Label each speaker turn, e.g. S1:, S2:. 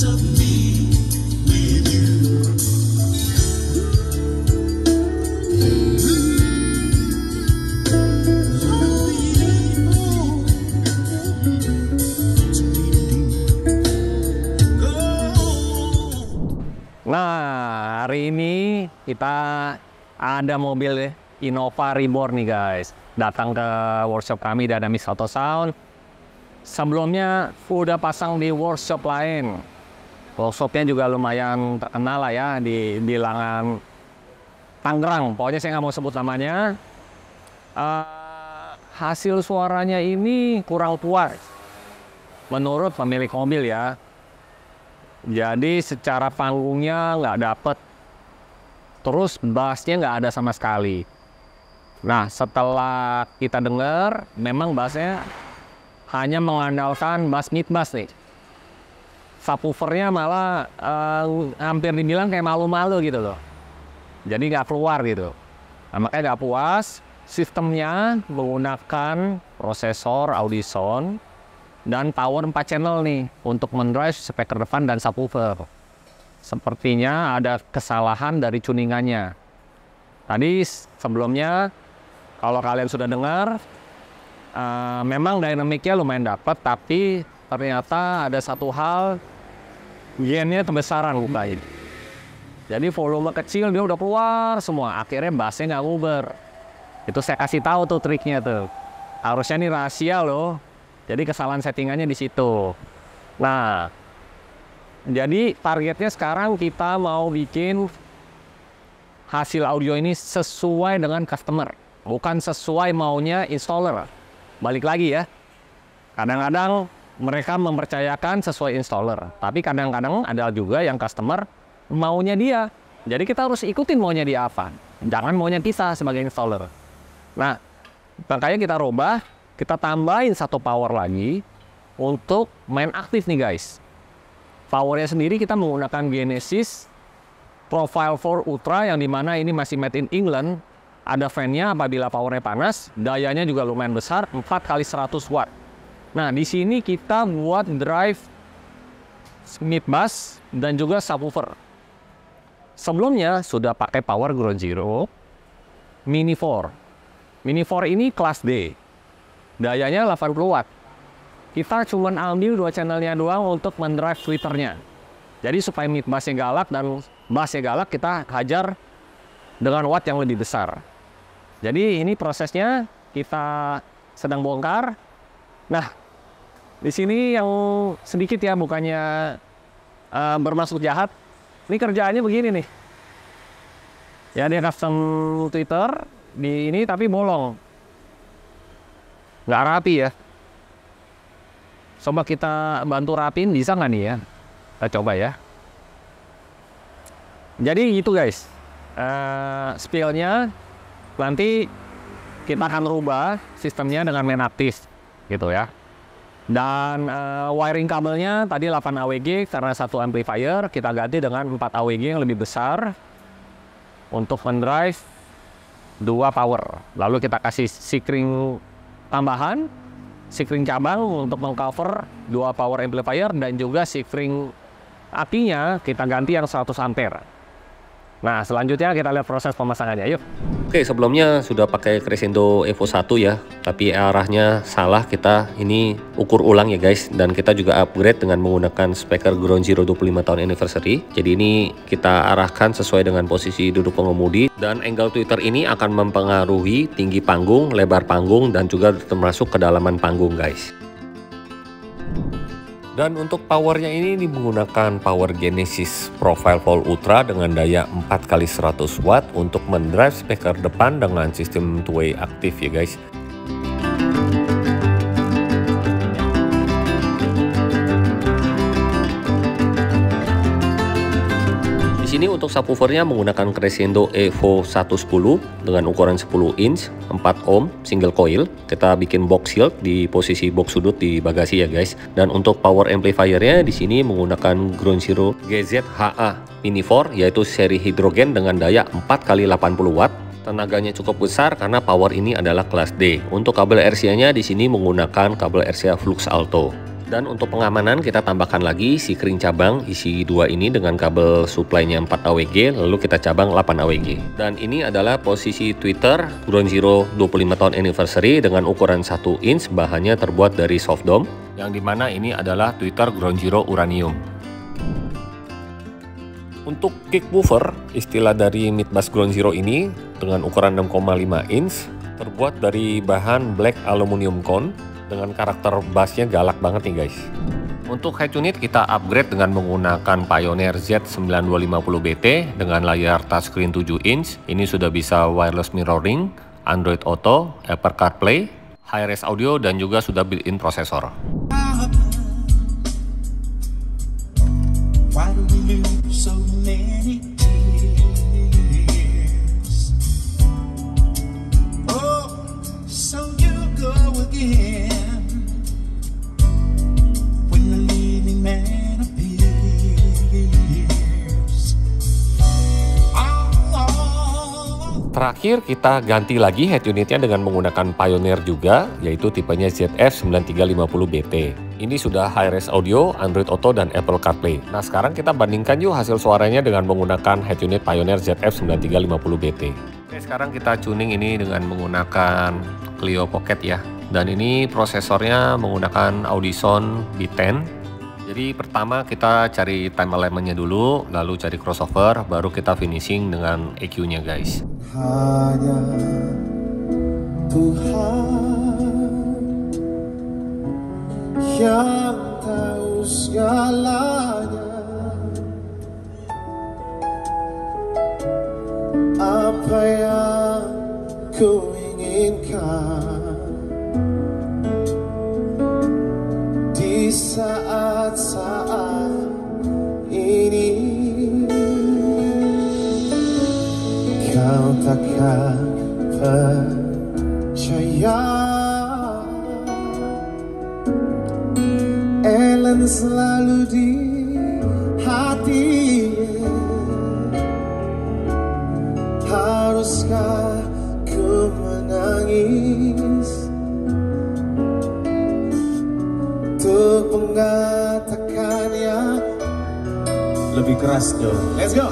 S1: Nah, hari ini kita ada mobil Innova Reborn nih guys. Datang ke workshop kami Dynamics Auto Sound. Sebelumnya udah pasang di workshop lain. Workshopnya juga lumayan terkenal lah ya di bilangan Tangerang. Pokoknya saya nggak mau sebut namanya. Hasil suaranya ini kurang puas menurut pemilik mobil ya. Jadi secara panggungnya nggak dapet, terus bassnya nggak ada sama sekali. Nah setelah kita dengar, memang bassnya hanya mengandalkan bass mid bass nih. Subwoofernya malah hampir dibilang kayak malu-malu gitu loh. Jadi nggak keluar gitu. Nah, makanya nggak puas. Sistemnya menggunakan prosesor Audison dan power 4 channel nih untuk mendrive speaker depan dan subwoofer. Sepertinya ada kesalahan dari tuningannya. Tadi sebelumnya kalau kalian sudah dengar memang dynamicnya lumayan dapat, tapi ternyata ada satu hal, gainnya kebesaran bukain. Jadi volume kecil dia udah keluar semua, akhirnya bassnya nggak nguber. Itu saya kasih tahu tuh triknya tuh. Harusnya ini rahasia loh. Jadi kesalahan settingannya di situ. Nah, jadi targetnya sekarang kita mau bikin hasil audio ini sesuai dengan customer, bukan sesuai maunya installer. Balik lagi ya, kadang-kadang mereka mempercayakan sesuai installer, tapi kadang-kadang ada juga yang customer maunya dia. Jadi kita harus ikutin maunya dia apa, jangan maunya kita sebagai installer. Nah, makanya kita rubah. Kita tambahin satu power lagi untuk main aktif nih guys. Powernya sendiri kita menggunakan Genesis Profile 4 Ultra yang dimana ini masih made in England. Ada fan-nya apabila powernya panas, dayanya juga lumayan besar, 4 kali 100 watt. Nah di sini kita buat drive mid bass dan juga subwoofer. Sebelumnya sudah pakai power Ground Zero Mini 4. Mini 4 ini kelas D. Dayanya 80 watt. Kita cuma ambil 2 channelnya doang untuk mendrive tweeternya. Jadi supaya mid bassnya galak dan bassnya galak, kita hajar dengan watt yang lebih besar. Jadi ini prosesnya kita sedang bongkar. Nah, di sini yang sedikit ya, bukannya bermaksud jahat. Ini kerjaannya begini nih. Ya dia custom tweeter di ini tapi bolong. Nggak rapi ya. Coba kita bantu rapin, bisa nggak nih ya? Kita coba ya. Jadi gitu guys. Spill-nya nanti kita akan rubah sistemnya dengan main aktif gitu ya. Dan wiring kabelnya tadi 8 AWG karena satu amplifier, kita ganti dengan 4 AWG yang lebih besar untuk mendrive 2 power. Lalu kita kasih sikring tambahan, sikring cabang untuk mengcover 2 power amplifier, dan juga sikring apinya kita ganti yang 100 ampere. Nah selanjutnya kita lihat proses pemasangannya, yuk.
S2: Oke, sebelumnya sudah pakai Crescendo Evo 1 ya, tapi arahnya salah. Kita ini ukur ulang ya guys, dan kita juga upgrade dengan menggunakan speaker Ground Zero 25 tahun anniversary. Jadi ini kita arahkan sesuai dengan posisi duduk pengemudi, dan angle tweeter ini akan mempengaruhi tinggi panggung, lebar panggung, dan juga termasuk kedalaman panggung guys. Dan untuk powernya ini menggunakan power Genesis Profile 4 Ultra dengan daya 4 kali 100 watt untuk mendrive speaker depan dengan sistem two-way aktif ya guys. Di sini untuk subwoofernya menggunakan Crescendo Evo 110 dengan ukuran 10 inch, 4 ohm, single coil. Kita bikin box shield di posisi box sudut di bagasi ya guys. Dan untuk power amplifiernya di sini menggunakan Ground Zero GZ-HA Mini 4, yaitu seri hidrogen dengan daya 4 kali 80 watt. Tenaganya cukup besar karena power ini adalah kelas D. Untuk kabel RCA-nya di sini menggunakan kabel RCA Flux Alto. Dan untuk pengamanan kita tambahkan lagi si kring cabang isi 2 ini dengan kabel supply-nya 4 AWG, lalu kita cabang 8 AWG. Dan ini adalah posisi tweeter Ground Zero 25 tahun anniversary dengan ukuran 1 inch, bahannya terbuat dari soft dome, yang dimana ini adalah tweeter Ground Zero uranium. Untuk kick woofer, istilah dari Midbass Ground Zero ini dengan ukuran 6,5 inch, terbuat dari bahan black aluminium cone, dengan karakter bassnya galak banget nih guys. Untuk head unit kita upgrade dengan menggunakan Pioneer Z9250BT dengan layar touchscreen 7 inch. Ini sudah bisa wireless mirroring, Android Auto, Apple CarPlay, high-res audio, dan juga sudah built-in prosesor. Terakhir kita ganti lagi head unitnya dengan menggunakan Pioneer juga, yaitu tipenya ZF9350BT. Ini sudah high-res audio, Android Auto, dan Apple CarPlay. Nah sekarang kita bandingkan yuk hasil suaranya dengan menggunakan head unit Pioneer ZF9350BT. Oke, sekarang kita tuning ini dengan menggunakan Clio Pocket ya. Dan ini prosesornya menggunakan Audison B10. Jadi pertama kita cari time alignment-nya dulu, lalu cari crossover, baru kita finishing dengan EQ-nya guys.
S3: Hanya Tuhan yang tahu segalanya, apa yang ku inginkan di saat-saat ini. Kau takkan percaya, Ellen selalu di hati. Haruskah ku menangis untuk mengatakannya lebih keras dong? Let's go!